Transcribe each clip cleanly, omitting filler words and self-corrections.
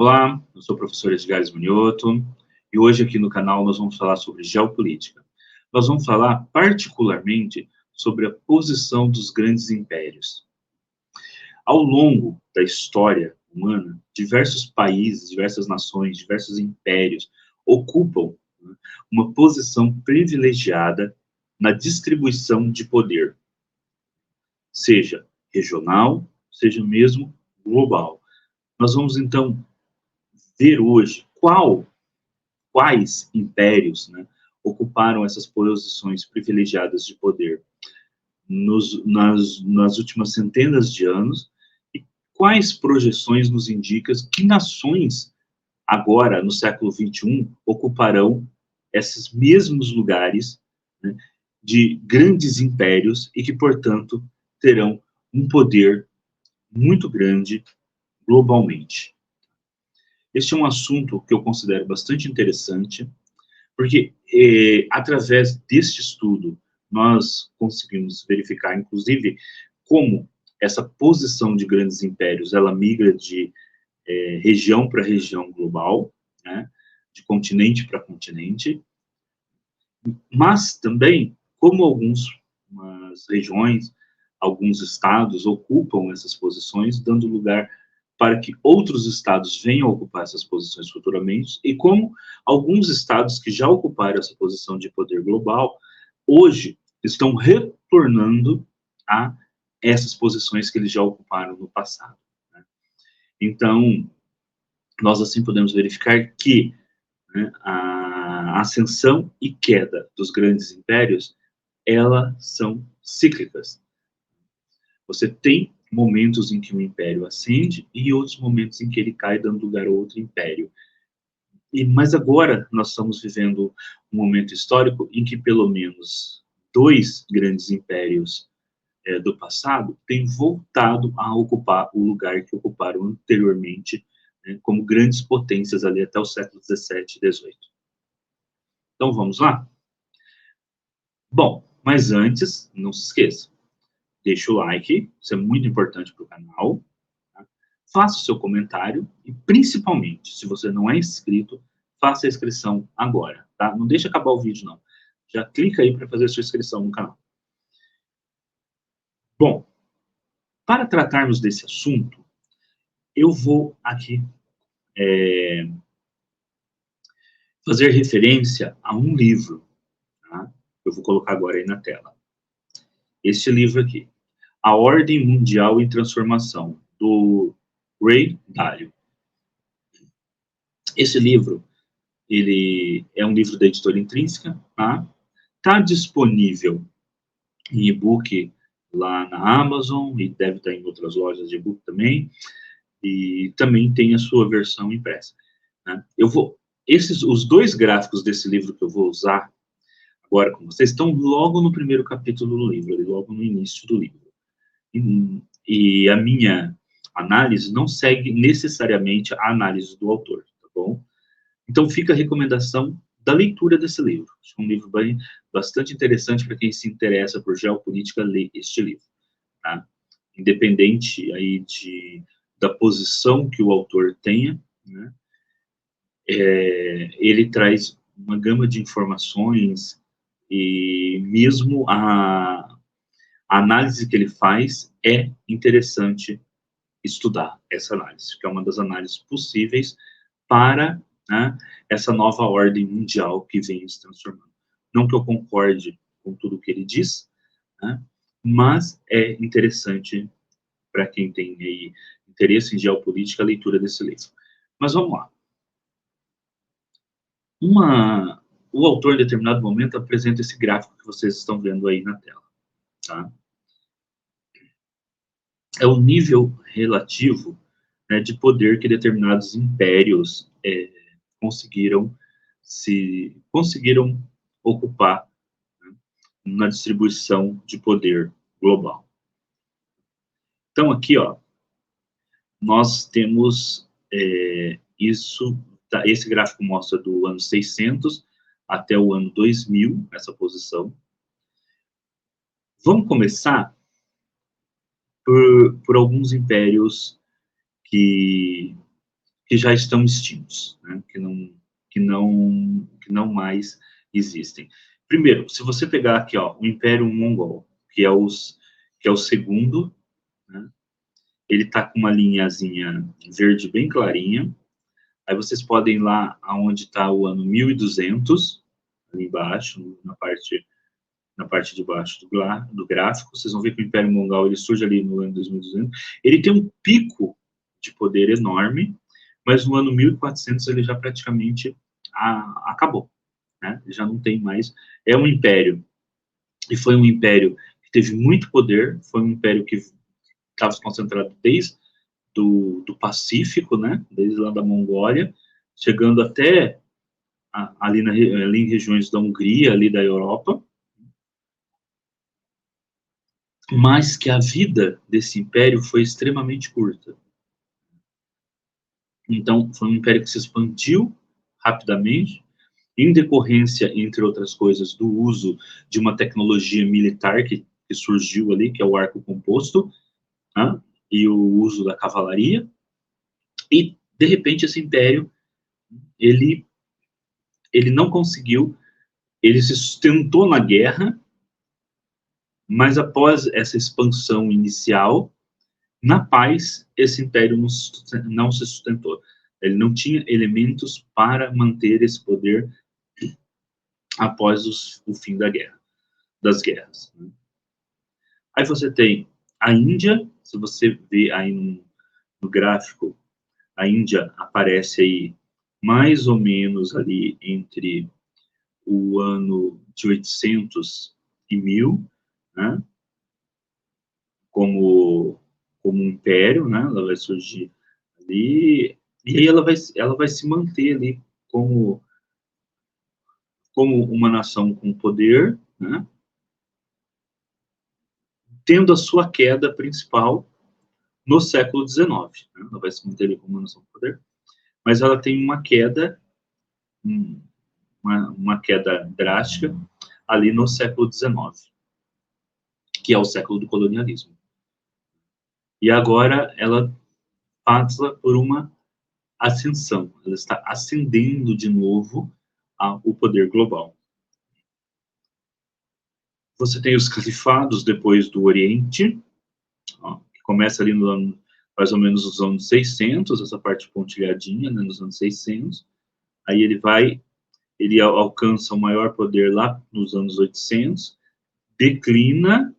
Olá, eu sou o professor Edgar Manioto e hoje aqui no canal nós vamos falar sobre geopolítica. Nós vamos falar particularmente sobre a posição dos grandes impérios. Ao longo da história humana, diversos países, diversas nações, diversos impérios ocupam, né, uma posição privilegiada na distribuição de poder, seja regional, seja mesmo global. Nós vamos então ver hoje quais impérios, né, ocuparam essas posições privilegiadas de poder nas últimas centenas de anos e quais projeções nos indicam que nações agora, no século XXI, ocuparão esses mesmos lugares, né, de grandes impérios e que, portanto, terão um poder muito grande globalmente. Este é um assunto que eu considero bastante interessante, porque através deste estudo nós conseguimos verificar, inclusive, como essa posição de grandes impérios, ela migra de região para região global, né, de continente para continente, mas também como algumas regiões, alguns estados ocupam essas posições, dando lugar para que outros estados venham a ocupar essas posições futuramente, e como alguns estados que já ocuparam essa posição de poder global, hoje estão retornando a essas posições que eles já ocuparam no passado, né? Então, nós assim podemos verificar que, né, a ascensão e queda dos grandes impérios, elas são cíclicas. Você tem momentos em que um império ascende e outros momentos em que ele cai, dando lugar a outro império. Mas agora nós estamos vivendo um momento histórico em que pelo menos dois grandes impérios do passado têm voltado a ocupar o lugar que ocuparam anteriormente, né, como grandes potências ali até o século XVII e XVIII. Então vamos lá? Bom, mas antes, não se esqueça, deixa o like, isso é muito importante para o canal, tá? Faça o seu comentário e, principalmente, se você não é inscrito, faça a inscrição agora, tá? Não deixe acabar o vídeo, não. Já clica aí para fazer a sua inscrição no canal. Bom, para tratarmos desse assunto, eu vou aqui fazer referência a um livro, tá? Eu vou colocar agora aí na tela. Este livro aqui, A Ordem Mundial em Transformação, do Ray Dalio. Esse livro, ele é um livro da editora Intrínseca, tá? Está disponível em e-book lá na Amazon e deve estar em outras lojas de e-book também, e também tem a sua versão impressa, né? Os dois gráficos desse livro que eu vou usar agora com vocês estão logo no primeiro capítulo do livro, logo no início do livro. E a minha análise não segue necessariamente a análise do autor, tá bom? Então fica a recomendação da leitura desse livro. Acho que é um livro bastante interessante para quem se interessa por geopolítica ler este livro, tá? Independente aí da posição que o autor tenha, né? Ele traz uma gama de informações e mesmo a análise que ele faz é interessante estudar essa análise, que é uma das análises possíveis para, né, essa nova ordem mundial que vem se transformando. Não que eu concorde com tudo o que ele diz, né, mas é interessante para quem tem aí interesse em geopolítica a leitura desse livro. Mas vamos lá. O autor, em determinado momento, apresenta esse gráfico que vocês estão vendo aí na tela, tá? É o nível relativo, né, de poder que determinados impérios conseguiram ocupar, né, na distribuição de poder global. Então aqui, ó, nós temos isso, tá, esse gráfico mostra do ano 600 até o ano 2000, essa posição. Vamos começar por alguns impérios que que já estão extintos, né? Que não mais existem. Primeiro, se você pegar aqui, ó, o Império Mongol, que é o segundo, né? Ele está com uma linhazinha verde bem clarinha. Aí vocês podem ir lá aonde está o ano 1200, ali embaixo, na parte de baixo do gráfico. Vocês vão ver que o Império Mongol ele surge ali no ano 2200. Ele tem um pico de poder enorme, mas no ano 1400 ele já praticamente acabou, né? Ele já não tem mais. É um império, e foi um império que teve muito poder, foi um império que estava concentrado desde do Pacífico, né? Desde lá da Mongólia, chegando até ali em regiões da Hungria, ali da Europa, mas que a vida desse império foi extremamente curta. Então, foi um império que se expandiu rapidamente, em decorrência, entre outras coisas, do uso de uma tecnologia militar que surgiu ali, que é o arco composto, né? E o uso da cavalaria, e, de repente, esse império, ele não conseguiu, ele se sustentou na guerra, mas após essa expansão inicial, na paz, esse império não se sustentou. Ele não tinha elementos para manter esse poder após o fim das guerras. Né? Aí você tem a Índia, se você vê aí no gráfico, a Índia aparece aí mais ou menos ali entre o ano de 800 e 1000, né? Como um império, né? Ela vai surgir ali, e aí ela vai se manter ali como uma nação com poder, né? Tendo a sua queda principal no século XIX. Né? Ela vai se manter ali como uma nação com poder, mas ela tem uma queda, uma queda drástica ali no século XIX, que é o século do colonialismo. E agora ela passa por uma ascensão, ela está ascendendo de novo ao poder global. Você tem os califados depois do Oriente, ó, que começa ali no ano, mais ou menos nos anos 600, essa parte pontilhadinha, né, nos anos 600. Aí ele alcança o maior poder lá nos anos 800, declina,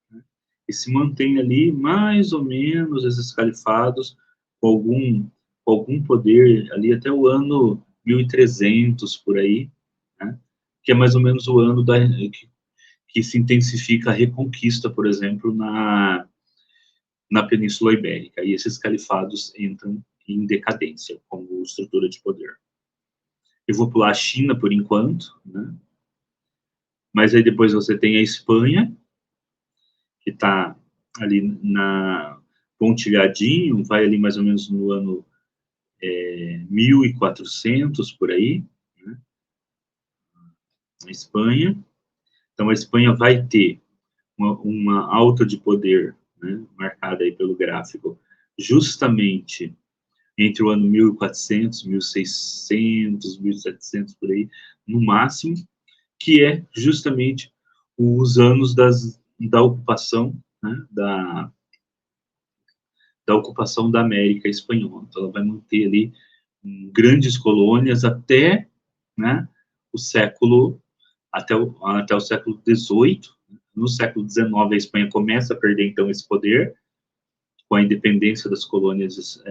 né, e se mantém ali mais ou menos esses califados com algum poder ali até o ano 1300 por aí, né, que é mais ou menos o ano que se intensifica a reconquista, por exemplo, na Península Ibérica, e esses califados entram em decadência como estrutura de poder. Eu vou pular a China por enquanto, né? Mas aí depois você tem a Espanha, que está ali na pontilhadinho, vai ali mais ou menos no ano 1400, por aí, né? A Espanha. Então a Espanha vai ter uma alta de poder, né, marcada aí pelo gráfico, justamente entre o ano 1400, 1600, 1700, por aí, no máximo, que é justamente os anos da ocupação, né, da ocupação da América espanhola. Então, ela vai manter ali grandes colônias até, né, até o século XVIII. No século XIX, a Espanha começa a perder, então, esse poder, com a independência das colônias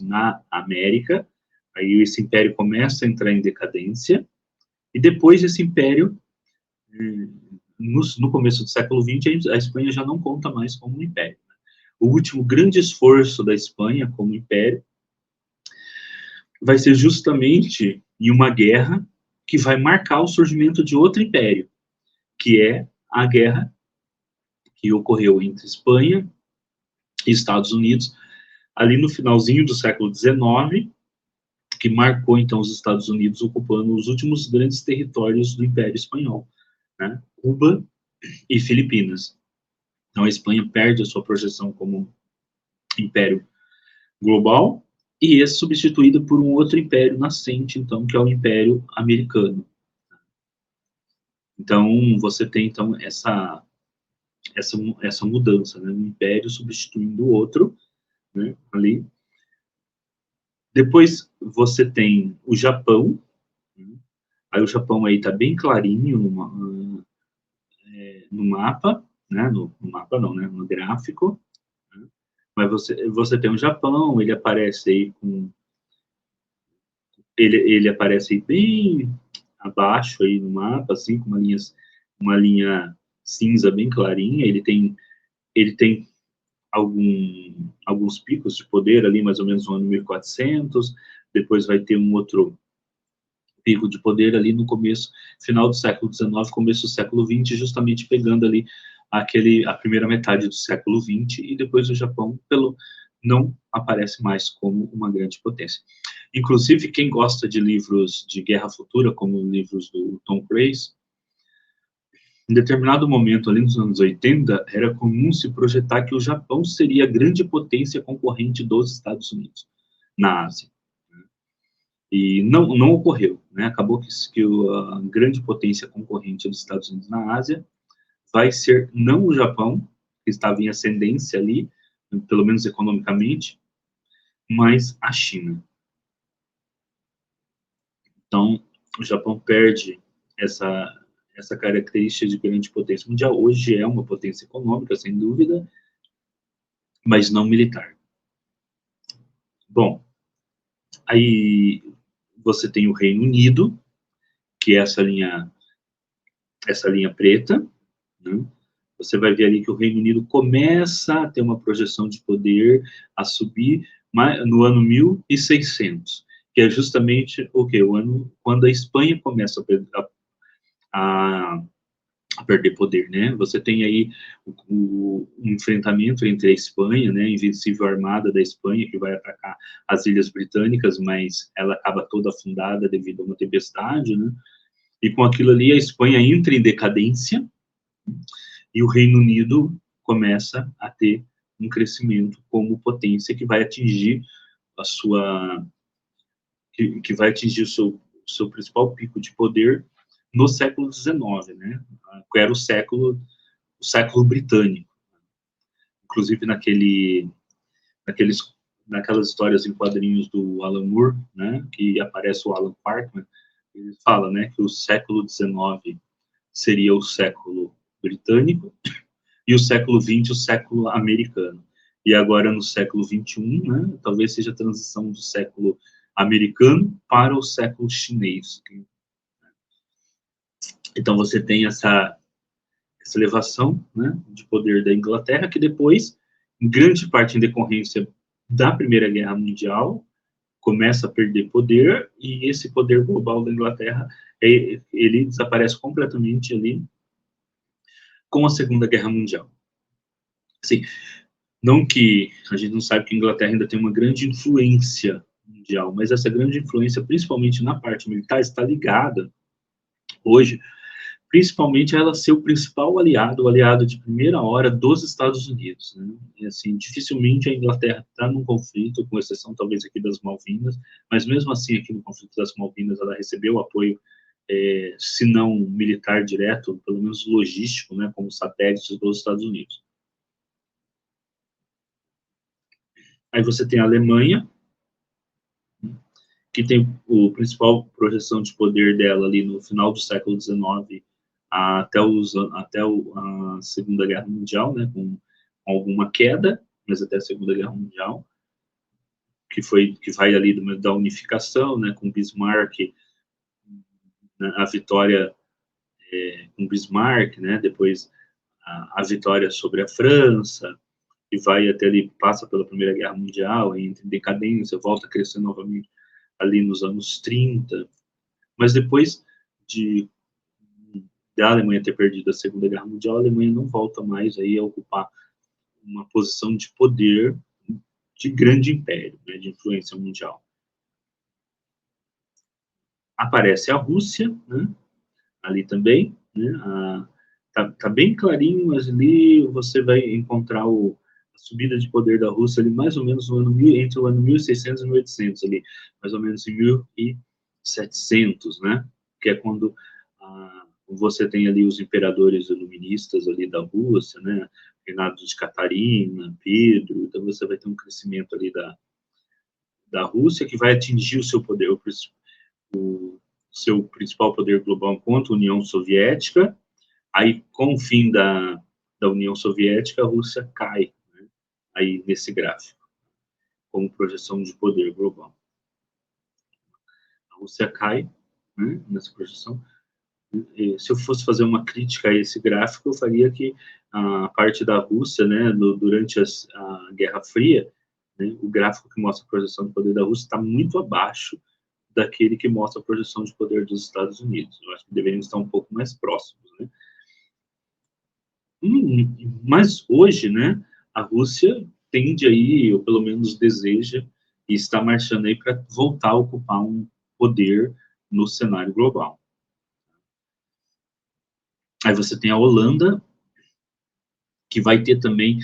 na América. Aí esse império começa a entrar em decadência, e depois esse império, no começo do século XX, a Espanha já não conta mais como um império. O último grande esforço da Espanha como império vai ser justamente em uma guerra que vai marcar o surgimento de outro império, que é a guerra que ocorreu entre Espanha e Estados Unidos, ali no finalzinho do século XIX, que marcou, então, os Estados Unidos ocupando os últimos grandes territórios do Império Espanhol, né? Cuba e Filipinas. Então, a Espanha perde a sua projeção como império global, e é substituído por um outro império nascente, então, que é o Império Americano. Então, você tem, então, essa mudança, né? Um império substituindo o outro, né? Ali. Depois, você tem o Japão, né? Aí o Japão aí tá bem clarinho no mapa, né? No mapa não, né? No gráfico, né? Mas você tem o Japão, ele aparece aí ele aparece aí bem abaixo aí no mapa, assim, com uma linha cinza bem clarinha. Ele tem alguns picos de poder ali, mais ou menos no ano 1400. Depois vai ter um outro pico de poder ali no começo, final do século XIX, começo do século XX, justamente pegando ali a primeira metade do século XX, e depois o Japão não aparece mais como uma grande potência. Inclusive, quem gosta de livros de guerra futura, como livros do Tom Cruise, em determinado momento, ali nos anos 80, era comum se projetar que o Japão seria a grande potência concorrente dos Estados Unidos na Ásia. E não ocorreu, né? Acabou que a grande potência concorrente dos Estados Unidos na Ásia vai ser não o Japão, que estava em ascendência ali, pelo menos economicamente, mas a China. Então, o Japão perde essa característica de grande potência mundial. Hoje é uma potência econômica, sem dúvida, mas não militar. Bom, aí você tem o Reino Unido, que é essa linha preta, né? Você vai ver ali que o Reino Unido começa a ter uma projeção de poder, a subir no ano 1600, que é justamente o que? O ano quando a Espanha começa a perder poder, né? Você tem aí um enfrentamento entre a Espanha, né, a Invencível Armada da Espanha, que vai atacar as Ilhas Britânicas, mas ela acaba toda afundada devido a uma tempestade, né? E com aquilo ali a Espanha entra em decadência e o Reino Unido começa a ter um crescimento como potência que vai atingir a sua que vai atingir o seu principal pico de poder no século XIX, né? Que era o século britânico. Inclusive naqueles, naquelas histórias em quadrinhos do Alan Moore, né? Que aparece o Alan Parkman, ele fala, né? Que o século XIX seria o século britânico e o século XX o século americano. E agora no século XXI, né? Talvez seja a transição do século americano para o século chinês. Então você tem essa elevação, né, de poder da Inglaterra, que depois, em grande parte em decorrência da Primeira Guerra Mundial, começa a perder poder, e esse poder global da Inglaterra, ele desaparece completamente ali com a Segunda Guerra Mundial. Assim, não que a gente não sabe que a Inglaterra ainda tem uma grande influência mundial, mas essa grande influência, principalmente na parte militar, está ligada hoje principalmente ela ser o principal aliado, o aliado de primeira hora dos Estados Unidos, né? E, assim, dificilmente a Inglaterra está num conflito, com exceção talvez aqui das Malvinas, mas mesmo assim aqui no conflito das Malvinas ela recebeu apoio, se não militar direto, pelo menos logístico, né, como satélites dos Estados Unidos. Aí você tem a Alemanha, que tem o principal projeção de poder dela ali no final do século XIX até a Segunda Guerra Mundial, né, com alguma queda, mas até a Segunda Guerra Mundial, que vai ali da unificação, né, com Bismarck, né, a vitória com Bismarck, né, depois a vitória sobre a França, e vai até ali, passa pela Primeira Guerra Mundial, entra em decadência, volta a crescer novamente ali nos anos 30, mas depois de da Alemanha ter perdido a Segunda Guerra Mundial, a Alemanha não volta mais aí a ocupar uma posição de poder de grande império, né, de influência mundial. Aparece a Rússia, né, ali também, né, tá bem clarinho, mas ali você vai encontrar subida de poder da Rússia ali mais ou menos no ano entre o ano 1600 e 1800 ali, mais ou menos em 1700, né? Que é quando você tem ali os imperadores iluministas ali da Rússia, né? Reinado de Catarina, Pedro, então você vai ter um crescimento ali da Rússia que vai atingir o seu poder, o seu principal poder global enquanto União Soviética. Aí, com o fim da União Soviética, a Rússia cai, né? Aí nesse gráfico, como projeção de poder global. A Rússia cai, né, nessa projeção. E, se eu fosse fazer uma crítica a esse gráfico, eu faria que a parte da Rússia, né, durante a Guerra Fria, né, o gráfico que mostra a projeção de poder da Rússia está muito abaixo daquele que mostra a projeção de poder dos Estados Unidos. Eu acho que deveriam estar um pouco mais próximos, né? Mas hoje, né, a Rússia tende aí, ou pelo menos deseja, e está marchando aí para voltar a ocupar um poder no cenário global. Aí você tem a Holanda, que vai ter também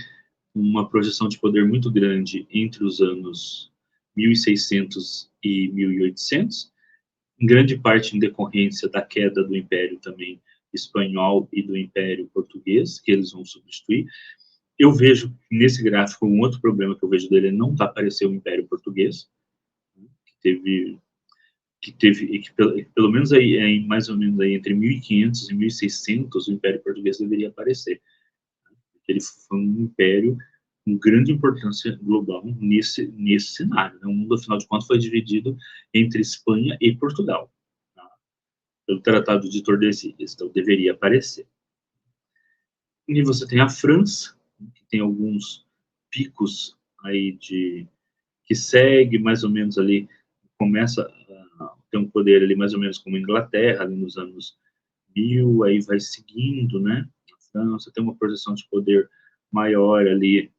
uma projeção de poder muito grande entre os anos 1600 e 1800, em grande parte em decorrência da queda do Império também espanhol e do Império português, que eles vão substituir. Eu vejo nesse gráfico um outro problema que eu vejo dele é não tá aparecendo o Império Português, que teve e que pelo menos aí mais ou menos aí entre 1500 e 1600 o Império Português deveria aparecer. Ele foi um império com grande importância global nesse cenário. Né? O mundo, afinal de contas, foi dividido entre Espanha e Portugal, tá? Pelo Tratado de Tordesilhas, então deveria aparecer. E você tem a França, que tem alguns picos aí que segue mais ou menos ali, começa a ter um poder ali mais ou menos como a Inglaterra, ali nos anos 1000, aí vai seguindo, né? A França tem uma projeção de poder maior ali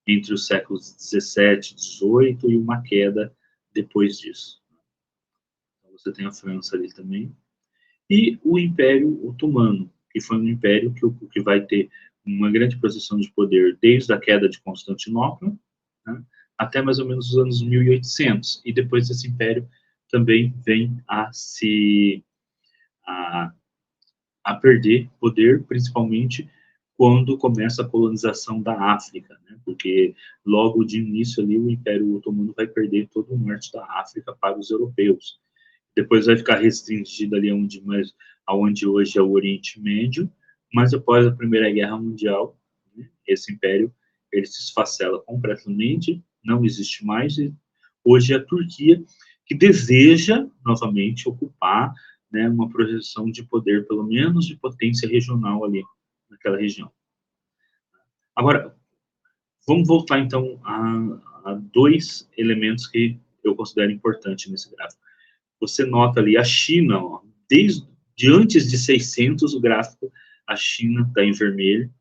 entre os séculos 17 e 18 e uma queda depois disso. Então, você tem a França ali também. E o Império Otomano, que foi um império que vai ter uma grande posição de poder desde a queda de Constantinopla, né, até mais ou menos os anos 1800. E depois esse império também vem a perder poder, principalmente quando começa a colonização da África, né? Porque logo de início ali o Império Otomano vai perder todo o norte da África para os europeus. Depois vai ficar restringido ali aonde hoje é o Oriente Médio, mas após a Primeira Guerra Mundial, né, esse império ele se esfacela completamente, não existe mais, e hoje é a Turquia que deseja novamente ocupar, né, uma projeção de poder, pelo menos de potência regional ali naquela região. Agora, vamos voltar então a dois elementos que eu considero importantes nesse gráfico. Você nota ali a China, ó, desde antes de 600, o gráfico, a China está em vermelho.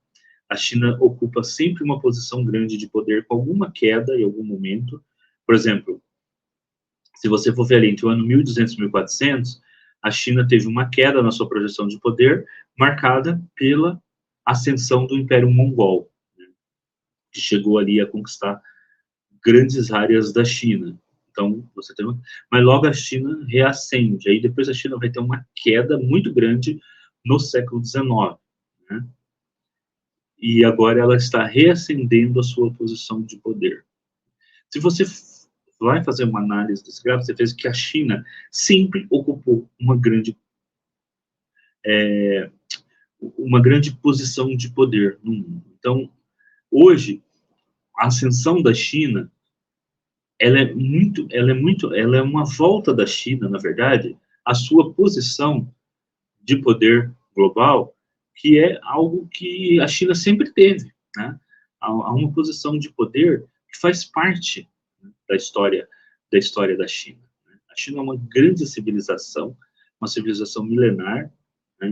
A China ocupa sempre uma posição grande de poder, com alguma queda em algum momento. Por exemplo, se você for ver ali entre o ano 1200 e 1400, a China teve uma queda na sua projeção de poder, marcada pela ascensão do Império Mongol, né, que chegou ali a conquistar grandes áreas da China. Então, você tem mas logo a China reacende. Aí depois a China vai ter uma queda muito grande no século XIX, né? E agora ela está reacendendo a sua posição de poder. Se você vai fazer uma análise desse gráfico, você fez que a China sempre ocupou uma grande posição de poder no mundo. Então, hoje, a ascensão da China ela é uma volta da China, na verdade, à sua posição de poder global, que é algo que a China sempre teve, né? Há uma posição de poder que faz parte, né, da história da China, né? A China é uma grande civilização, uma civilização milenar, né,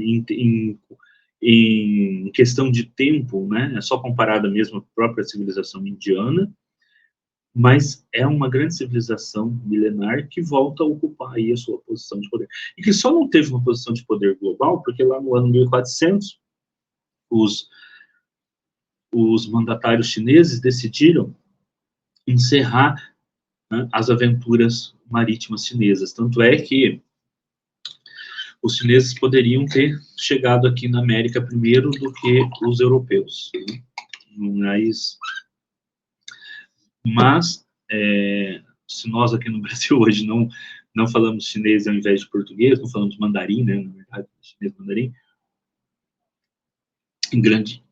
em questão de tempo, né? É só comparada mesmo à própria civilização indiana, mas é uma grande civilização milenar que volta a ocupar aí a sua posição de poder. E que só não teve uma posição de poder global, porque lá no ano 1400, os os mandatários chineses decidiram encerrar, né, as aventuras marítimas chinesas. Tanto é que os chineses poderiam ter chegado aqui na América primeiro do que os europeus, né? Mas se nós aqui no Brasil hoje não falamos chinês ao invés de português, não falamos mandarim, né, na verdade, chinês mandarim, em grande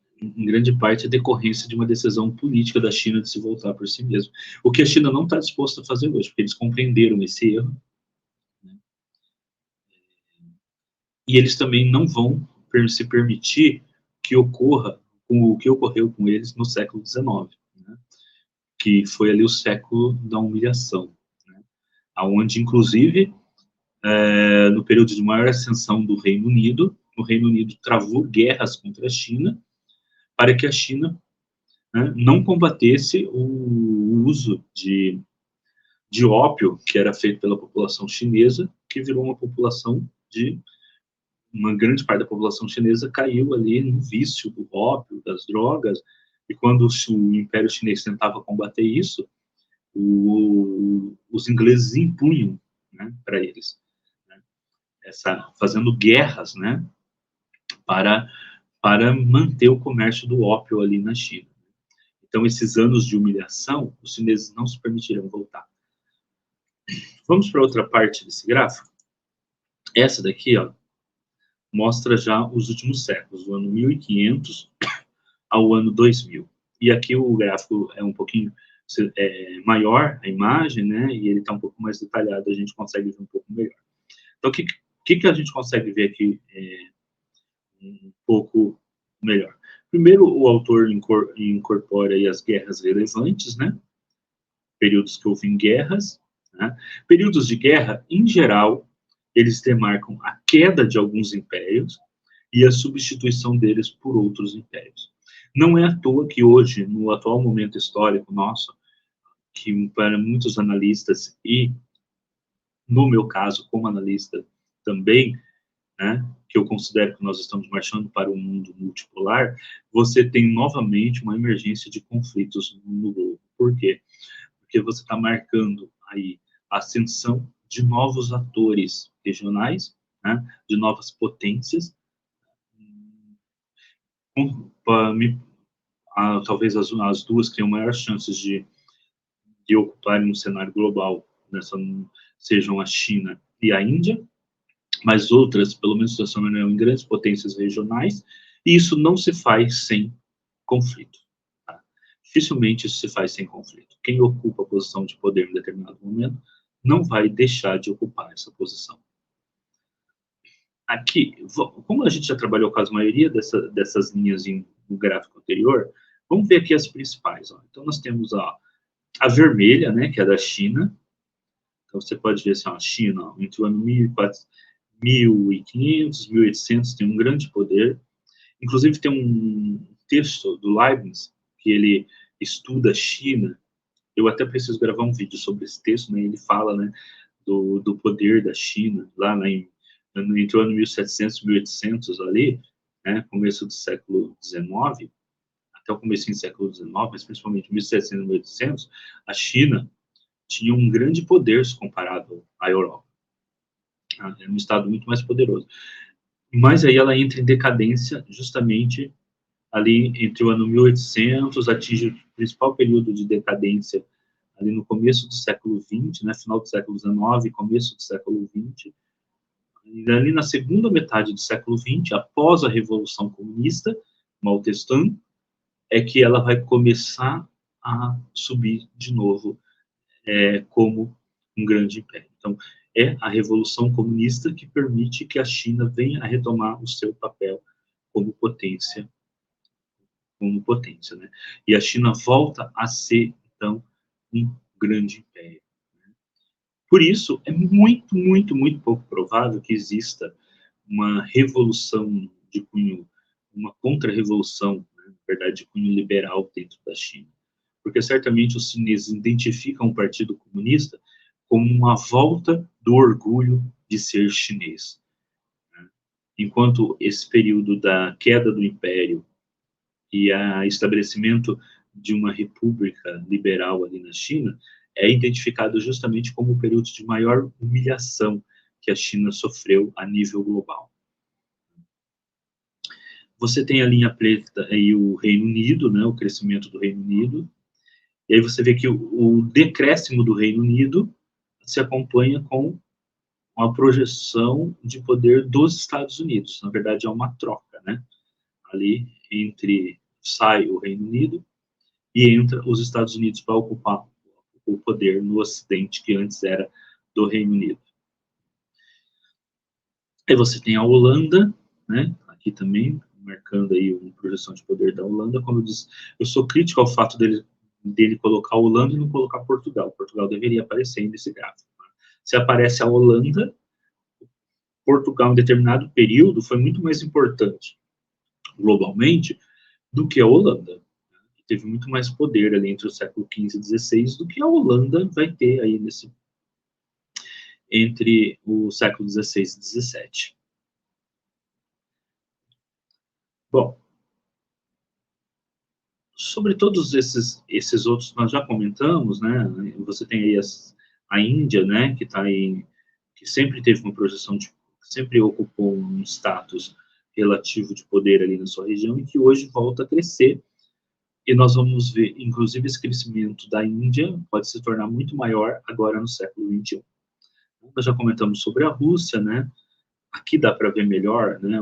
parte é decorrência de uma decisão política da China de se voltar por si mesmo. O que a China não está disposta a fazer hoje, porque eles compreenderam esse erro, né? E eles também não vão se permitir que ocorra o que ocorreu com eles no século XIX, né? Que foi ali o século da humilhação, né? Onde, inclusive, no período de maior ascensão do Reino Unido, o Reino Unido travou guerras contra a China para que a China, né, não combatesse o uso de ópio que era feito pela população chinesa, que virou uma população uma grande parte da população chinesa caiu ali no vício do ópio, das drogas, e quando o Império Chinês tentava combater isso, os ingleses impunham, né, para eles, né, fazendo guerras, né, para manter o comércio do ópio ali na China. Então, esses anos de humilhação, os chineses não se permitiram voltar. Vamos para outra parte desse gráfico? Essa daqui, ó, mostra já os últimos séculos, do ano 1500 ao ano 2000. E aqui o gráfico é um pouquinho maior, a imagem, né, e ele está um pouco mais detalhado, a gente consegue ver um pouco melhor. Então, o que a gente consegue ver aqui um pouco melhor? Primeiro, o autor incorpora aí as guerras relevantes, né, períodos que houve guerras, né? Períodos de guerra, em geral, eles demarcam a queda de alguns impérios e a substituição deles por outros impérios. Não é à toa que hoje, no atual momento histórico nosso, que para muitos analistas, e no meu caso como analista também, né, que eu considero que nós estamos marchando para um mundo multipolar, você tem novamente uma emergência de conflitos no globo. Por quê? Porque você está marcando aí a ascensão de novos atores regionais, né, de novas potências, talvez as duas que têm maiores chances de ocuparem um cenário global, sejam a China e a Índia, mas outras, pelo menos, se transformam em grandes potências regionais, e isso não se faz sem conflito. Tá? Dificilmente isso se faz sem conflito. Quem ocupa a posição de poder em determinado momento não vai deixar de ocupar essa posição. Aqui, como a gente já trabalhou com a maioria dessas linhas no gráfico anterior, vamos ver aqui as principais. Ó. Então, nós temos a vermelha, né, que é da China. Então, você pode ver assim, a China, ó, entre o ano 1500, 1800, tem um grande poder. Inclusive, tem um texto do Leibniz, que ele estuda a China. Eu até preciso gravar um vídeo sobre esse texto, né? Ele fala, né, do poder da China, entre o ano 1700 e 1800 ali, né, começo do século XIX, até o começo do século XIX, mas principalmente 1700 e 1800, a China tinha um grande poder se comparado à Europa. Era um estado muito mais poderoso. Mas aí ela entra em decadência justamente ali entre o ano 1800, atinge o principal período de decadência ali no começo do século XX, né, final do século XIX, começo do século XX. E ali na segunda metade do século XX, após a Revolução Comunista, Mao Tse-tung, é que ela vai começar a subir de novo como um grande império. Então, é a Revolução Comunista que permite que a China venha a retomar o seu papel como potência, né? E a China volta a ser, então, um grande império. Né? Por isso, é muito, muito, muito pouco provável que exista uma revolução de cunho, uma contra-revolução, né, na verdade, de cunho liberal dentro da China. Porque certamente os chineses identificam o Partido Comunista como uma volta do orgulho de ser chinês. Né? Enquanto esse período da queda do Império e o estabelecimento de uma república liberal ali na China é identificado justamente como o período de maior humilhação que a China sofreu a nível global. Você tem a linha preta aí o Reino Unido, né, o crescimento do Reino Unido, e aí você vê que o decréscimo do Reino Unido se acompanha com a projeção de poder dos Estados Unidos. Na verdade, é uma troca, né? Ali sai o Reino Unido e entra os Estados Unidos para ocupar o poder no Ocidente, que antes era do Reino Unido. Aí você tem a Holanda, né? Aqui também, marcando aí uma projeção de poder da Holanda. Como eu disse, eu sou crítico ao fato dele colocar a Holanda e não colocar Portugal. Portugal deveria aparecer nesse gráfico. Né? Se aparece a Holanda, Portugal, em determinado período, foi muito mais importante globalmente do que a Holanda. Teve muito mais poder ali entre o século XV e XVI do que a Holanda vai ter aí entre o século XVI e XVII. Bom, sobre todos esses outros nós já comentamos, né? Você tem aí a Índia, né? Que sempre teve uma projeção sempre ocupou um status relativo de poder ali na sua região e que hoje volta a crescer. E nós vamos ver, inclusive, esse crescimento da Índia pode se tornar muito maior agora no século XXI. Nós já comentamos sobre a Rússia, né? Aqui dá para ver melhor, né?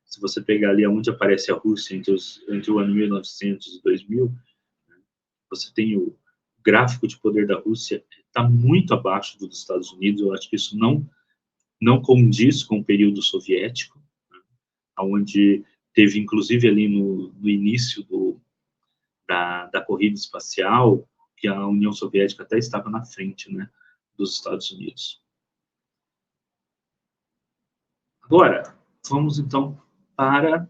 Se você pegar ali onde aparece a Rússia entre o ano 1900 e 2000, né, você tem o gráfico de poder da Rússia está muito abaixo do dos Estados Unidos. Eu acho que isso não condiz com o período soviético, né, onde teve, inclusive, ali no início da corrida espacial, que a União Soviética até estava na frente, né, dos Estados Unidos. Agora, vamos então para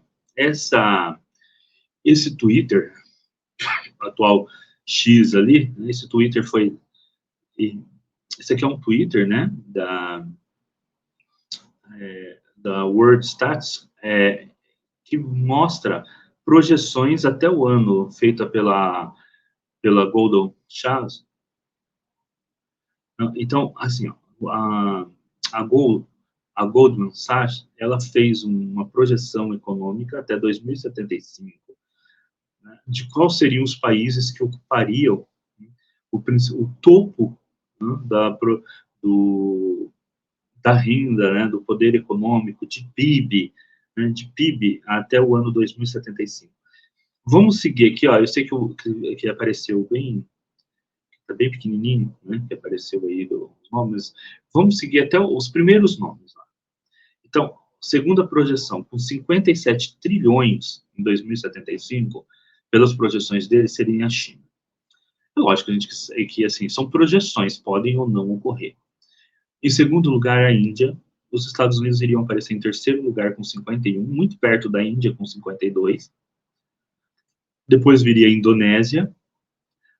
esse Twitter, atual X ali, esse Twitter esse aqui é um Twitter, né, da World Stats, que mostra projeções até o ano, feita pela Goldman Sachs. Então, assim, ó, a Goldman Sachs, ela fez uma projeção econômica até 2075, né, de quais seriam os países que ocupariam, né, o topo, né, da renda, né, do poder econômico, de PIB, né, até o ano 2075. Vamos seguir aqui, ó, eu sei que apareceu tá bem pequenininho, né, que apareceu aí os nomes, vamos seguir até os primeiros nomes. Ó. Então, segundo a projeção, com 57 trilhões em 2075, pelas projeções dele, seria a China. É lógico que assim, são projeções, podem ou não ocorrer. Em segundo lugar, a Índia. Os Estados Unidos iriam aparecer em terceiro lugar com 51, muito perto da Índia com 52. Depois viria a Indonésia,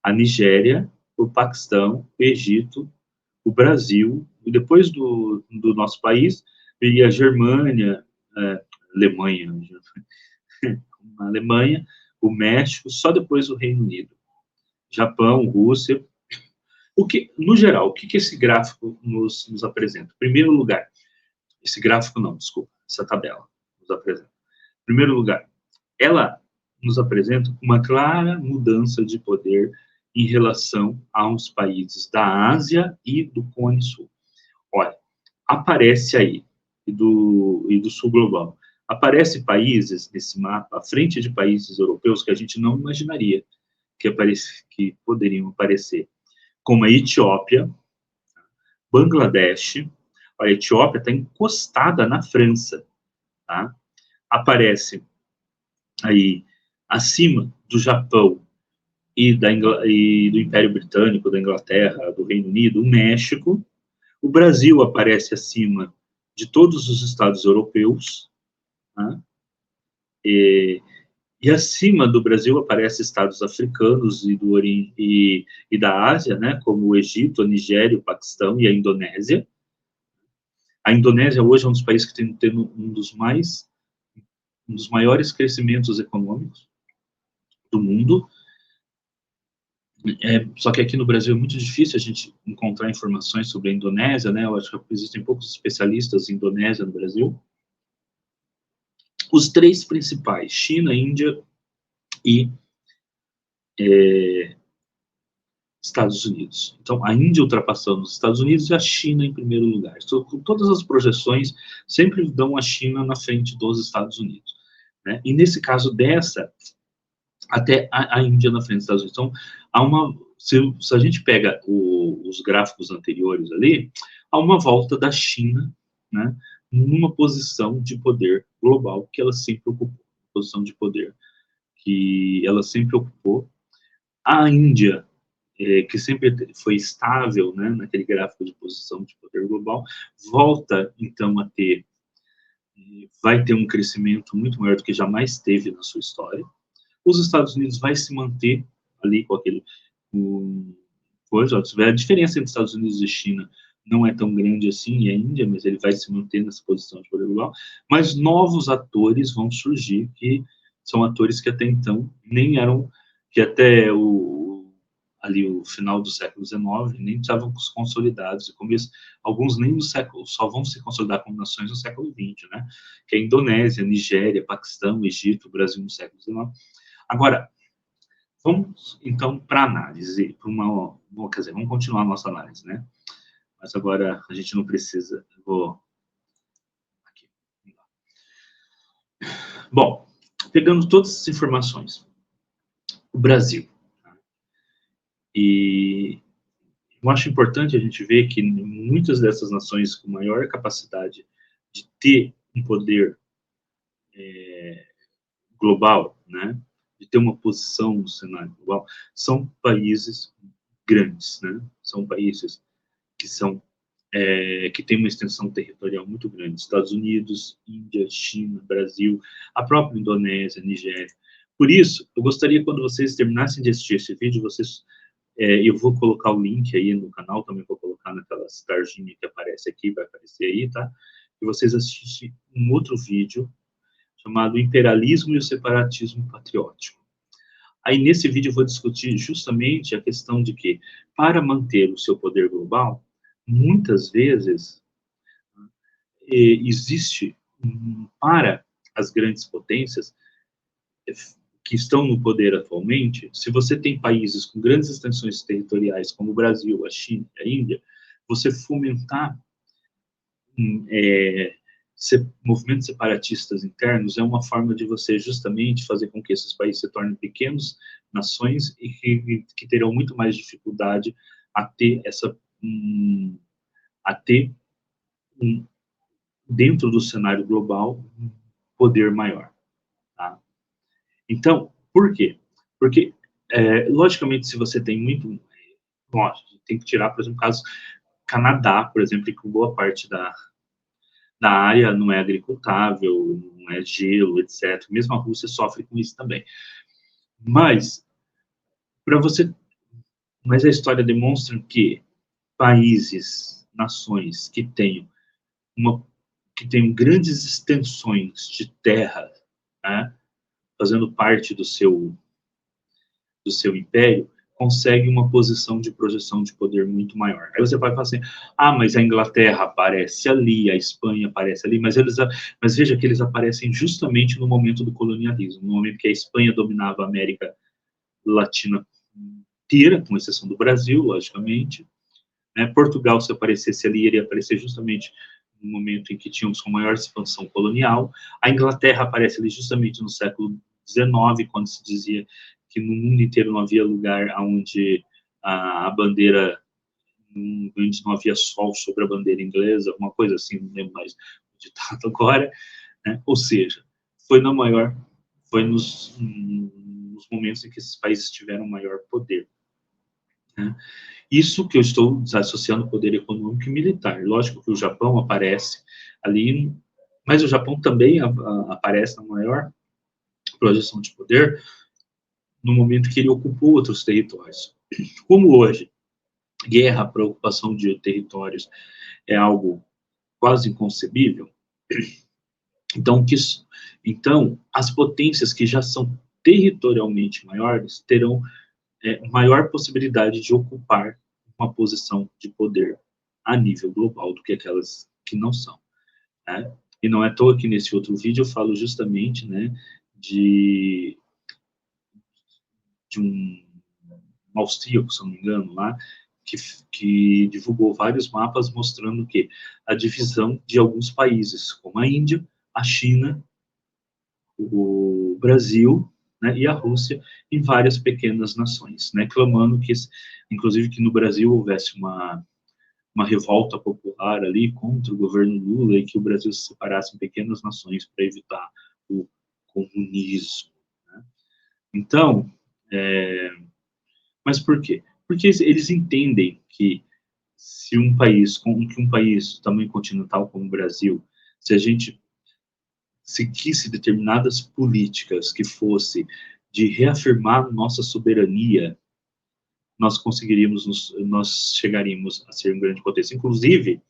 a Nigéria, o Paquistão, o Egito, o Brasil, e depois do nosso país, viria a Germânia, a Alemanha, o México, só depois o Reino Unido. Japão, Rússia. No geral, o que esse gráfico nos apresenta? Em primeiro lugar, esse gráfico não, desculpa, essa tabela nos apresenta. Em primeiro lugar, ela nos apresenta uma clara mudança de poder em relação aos países da Ásia e do Cone Sul. Olha, aparece aí, e do Sul Global, aparece países nesse mapa, à frente de países europeus que a gente não imaginaria que poderiam aparecer, como a Etiópia, Bangladesh. A Etiópia está encostada na França, tá? Aparece aí acima do Japão e do Império Britânico, da Inglaterra, do Reino Unido, o México. O Brasil aparece acima de todos os estados europeus, tá? E acima do Brasil aparecem estados africanos e da Ásia, né, como o Egito, a Nigéria, o Paquistão e a Indonésia. A Indonésia hoje é um dos países que tem um dos mais um dos maiores crescimentos econômicos do mundo. Só que aqui no Brasil é muito difícil a gente encontrar informações sobre a Indonésia, né? Eu acho que existem poucos especialistas em Indonésia no Brasil. Os três principais, China, Índia e Estados Unidos. Então, a Índia ultrapassando os Estados Unidos e a China em primeiro lugar. Todas as projeções sempre dão a China na frente dos Estados Unidos, né? E nesse caso dessa, até a Índia na frente dos Estados Unidos. Então, se a gente pega os gráficos anteriores ali, há uma volta da China, né, numa posição de poder global que ela sempre ocupou, posição de poder que ela sempre ocupou. A Índia, que sempre foi estável, né, naquele gráfico de posição de poder global, volta então a ter, vai ter um crescimento muito maior do que jamais teve na sua história. Os Estados Unidos vai se manter ali com aquele coisa. A diferença entre Estados Unidos e China não é tão grande assim, e a Índia, mas ele vai se manter nessa posição de poder global. Mas novos atores vão surgir, que são atores que até então nem eram, que até ali o final do século XIX nem estavam consolidados, e começo, alguns nem no século, só vão se consolidar como nações no século XX, né? Que é a Indonésia, Nigéria, Paquistão, Egito, Brasil no século XIX. Agora, vamos então para a análise, quer dizer, vamos continuar a nossa análise, né? Mas agora a gente não precisa, aqui. Bom, pegando todas essas informações, o Brasil, tá? E eu acho importante a gente ver que muitas dessas nações com maior capacidade de ter um poder global, né, de ter uma posição no cenário global, são países grandes, né? São países que são que têm uma extensão territorial muito grande. Estados Unidos, Índia, China, Brasil, a própria Indonésia, Nigéria. Por isso, eu gostaria, quando vocês terminassem de assistir esse vídeo, eu vou colocar o link aí no canal, também vou colocar naquela tarjinha que aparece aqui, vai aparecer aí, tá? E vocês assistem um outro vídeo chamado Imperialismo e o Separatismo Patriótico. Aí, nesse vídeo, eu vou discutir justamente a questão de que, para manter o seu poder global, muitas vezes existe, para as grandes potências que estão no poder atualmente, se você tem países com grandes extensões territoriais, como o Brasil, a China, a Índia, você fomentar movimentos separatistas internos é uma forma de você justamente fazer com que esses países se tornem pequenas nações e que terão muito mais dificuldade a ter dentro do cenário global, poder maior. Tá? Então, por quê? Porque, logicamente, se você tem muito... Lógico, tem que tirar, por exemplo, o caso Canadá, por exemplo, que boa parte da área não é agricultável, não é gelo, etc. Mesmo a Rússia sofre com isso também. Mas a história demonstra que países, nações que tenham grandes extensões de terra, né, fazendo parte do seu império, consegue uma posição de projeção de poder muito maior. Aí você vai falar assim, mas a Inglaterra aparece ali, a Espanha aparece ali, mas veja que eles aparecem justamente no momento do colonialismo, no momento que a Espanha dominava a América Latina inteira, com exceção do Brasil, logicamente. Né? Portugal, se aparecesse ali, iria aparecer justamente no momento em que tínhamos com maior expansão colonial. A Inglaterra aparece ali justamente no século XIX, quando se dizia que no mundo inteiro não havia lugar onde a bandeira, onde não havia sol sobre a bandeira inglesa, uma coisa assim, não lembro mais o ditado agora, né? Ou seja, foi nos momentos em que esses países tiveram maior poder. Né? Isso que eu estou associando poder econômico e militar. Lógico que o Japão aparece ali, mas o Japão também aparece na maior projeção de poder no momento que ele ocupou outros territórios. Como hoje, guerra, preocupação de territórios é algo quase inconcebível, Então, então, as potências que já são territorialmente maiores terão maior possibilidade de ocupar uma posição de poder a nível global do que aquelas que não são, né? E não é à toa que nesse outro vídeo eu falo justamente, né, de, de um austríaco, se não me engano, lá, que divulgou vários mapas mostrando que a divisão de alguns países, como a Índia, a China, o Brasil, né, e a Rússia, em várias pequenas nações, né, clamando que, inclusive, que no Brasil houvesse uma revolta popular ali contra o governo Lula e que o Brasil se separasse em pequenas nações para evitar o comunismo, né? Então, mas por quê? Porque eles entendem que se um país, que um país do tamanho continental como o Brasil, se a gente seguisse determinadas políticas que fosse de reafirmar nossa soberania, nós conseguiríamos, nós chegaríamos a ser uma grande potência. Inclusive,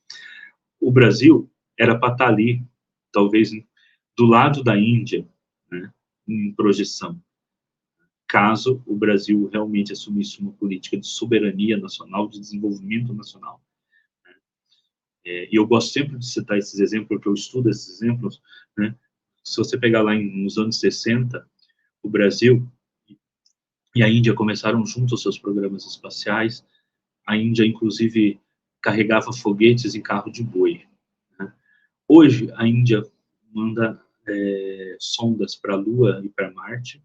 o Brasil era para estar ali, talvez do lado da Índia, né, em projeção, caso o Brasil realmente assumisse uma política de soberania nacional, de desenvolvimento nacional. E eu gosto sempre de citar esses exemplos, porque eu estudo esses exemplos, né? Se você pegar lá nos anos 60, o Brasil e a Índia começaram juntos os seus programas espaciais. A Índia, inclusive, carregava foguetes em carro de boi, né? Hoje, a Índia manda sondas para a Lua e para Marte,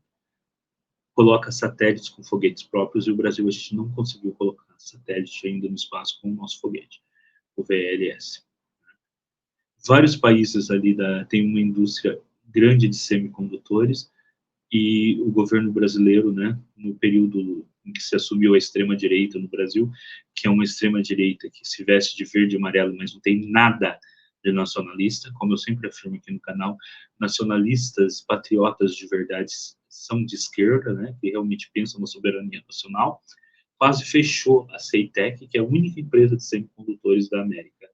coloca satélites com foguetes próprios, e o Brasil, a gente não conseguiu colocar satélite ainda no espaço com o nosso foguete, o VLS. Vários países ali têm uma indústria grande de semicondutores, e o governo brasileiro, né, no período em que se assumiu a extrema-direita no Brasil, que é uma extrema-direita que se veste de verde e amarelo, mas não tem nada de nacionalista, como eu sempre afirmo aqui no canal, nacionalistas, patriotas de verdade são de esquerda, né, que realmente pensam na soberania nacional, quase fechou a Ceitec, que é a única empresa de semicondutores da América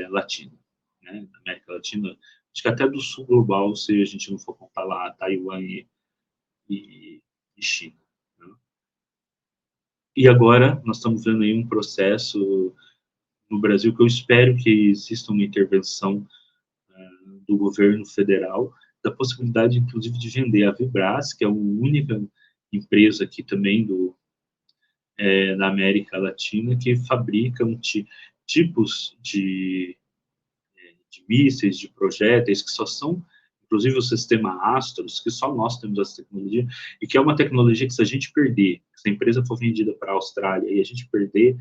Latina, né, da América Latina, acho que até do sul global, se a gente não for contar lá Taiwan e China, né? E agora nós estamos vendo aí um processo no Brasil que eu espero que exista uma intervenção do governo federal, da possibilidade, inclusive, de vender a Vibras, que é a única empresa aqui também da América Latina que fabrica tipos de mísseis, de projéteis, que só são, inclusive o sistema Astros, que só nós temos essa tecnologia, e que é uma tecnologia que, se a gente perder, se a empresa for vendida para a Austrália e a gente perder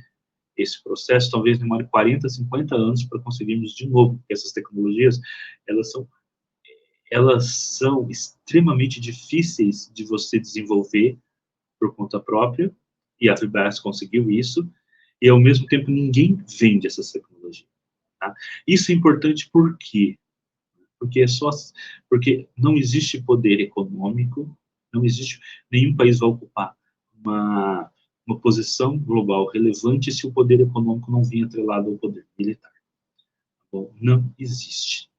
esse processo, talvez demore 40, 50 anos para conseguirmos de novo, porque essas tecnologias, elas são, elas são extremamente difíceis de você desenvolver por conta própria, e a Fibras conseguiu isso, e ao mesmo tempo ninguém vende essas tecnologias. Tá? Isso é importante por quê? Porque não existe poder econômico, não existe, nenhum país vai ocupar uma posição global relevante se o poder econômico não vir atrelado ao poder militar. Bom, não existe.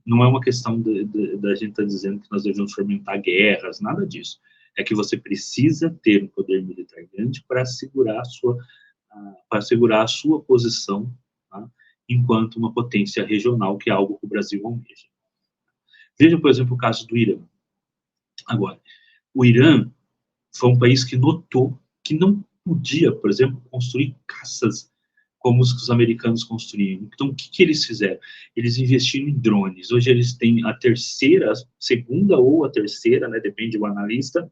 Não é uma questão da gente estar dizendo que nós devemos fomentar guerras, nada disso. É que você precisa ter um poder militar grande para assegurar a sua posição, tá? Enquanto uma potência regional, que é algo que o Brasil almeja. Veja, por exemplo, o caso do Irã. Agora, o Irã foi um país que notou que não podia, por exemplo, construir caças como os que os americanos construíam. Então, o que eles fizeram? Eles investiram em drones. Hoje eles têm a segunda ou a terceira, né, depende do analista,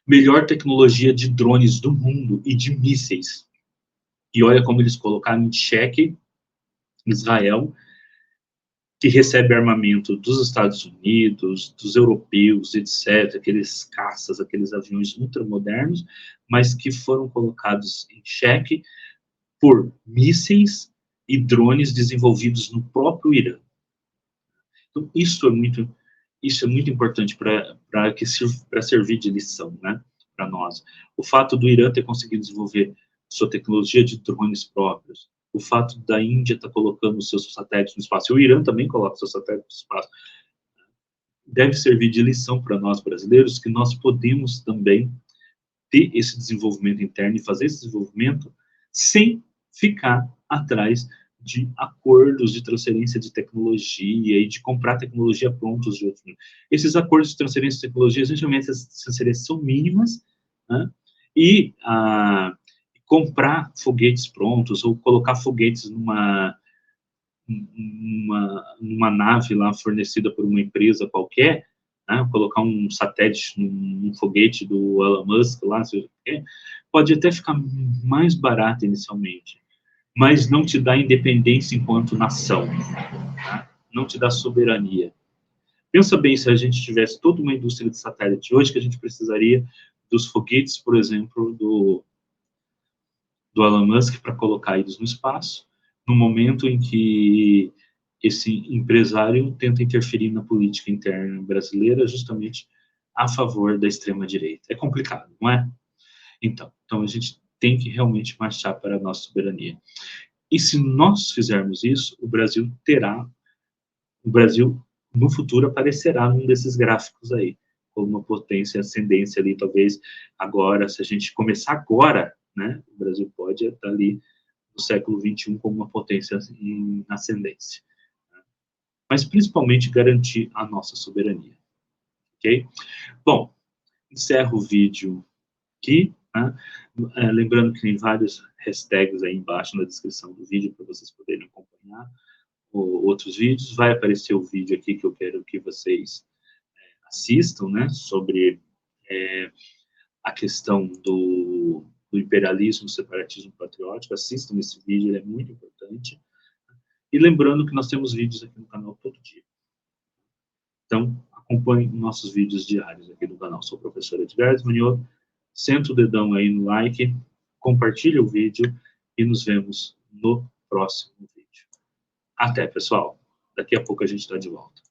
melhor tecnologia de drones do mundo e de mísseis. E olha como eles colocaram em xeque Israel, que recebe armamento dos Estados Unidos, dos europeus, etc., aqueles caças, aqueles aviões ultramodernos, mas que foram colocados em xeque por mísseis e drones desenvolvidos no próprio Irã. Então, isso é muito importante para servir de lição, né, para nós. O fato do Irã ter conseguido desenvolver sua tecnologia de drones próprios, o fato da Índia estar colocando os seus satélites no espaço, e o Irã também coloca seus satélites no espaço, deve servir de lição para nós brasileiros, que nós podemos também ter esse desenvolvimento interno e fazer esse desenvolvimento sem ficar atrás de acordos de transferência de tecnologia e de comprar tecnologia prontos de outros. Esses acordos de transferência de tecnologia, geralmente as transferências são mínimas, né? E comprar foguetes prontos ou colocar foguetes numa nave lá fornecida por uma empresa qualquer, né, colocar um satélite num foguete do Elon Musk lá, seja o quê, pode até ficar mais barato inicialmente, mas não te dá independência enquanto nação, tá? Não te dá soberania. Pensa bem, se a gente tivesse toda uma indústria de satélite hoje, que a gente precisaria dos foguetes, por exemplo, do Elon Musk para colocar eles no espaço, no momento em que esse empresário tenta interferir na política interna brasileira justamente a favor da extrema-direita. É complicado, não é? Então a gente tem que realmente marchar para a nossa soberania. E se nós fizermos isso, o Brasil, no futuro, aparecerá num desses gráficos aí, como uma potência ascendência ali, talvez agora, se a gente começar agora, né, o Brasil pode estar ali no século XXI como uma potência em ascendência. Né? Mas, principalmente, garantir a nossa soberania. Ok? Bom, encerro o vídeo aqui. Né? Lembrando que tem vários hashtags aí embaixo na descrição do vídeo para vocês poderem acompanhar outros vídeos. Vai aparecer o vídeo aqui que eu quero que vocês assistam, né? Sobre a questão do imperialismo, separatismo patriótico. Assistam esse vídeo, ele é muito importante. E lembrando que nós temos vídeos aqui no canal todo dia. Então, acompanhe nossos vídeos diários aqui no canal. Sou o professor Edgar Manioto. Senta o dedão aí no like, compartilha o vídeo e nos vemos no próximo vídeo. Até, pessoal. Daqui a pouco a gente está de volta.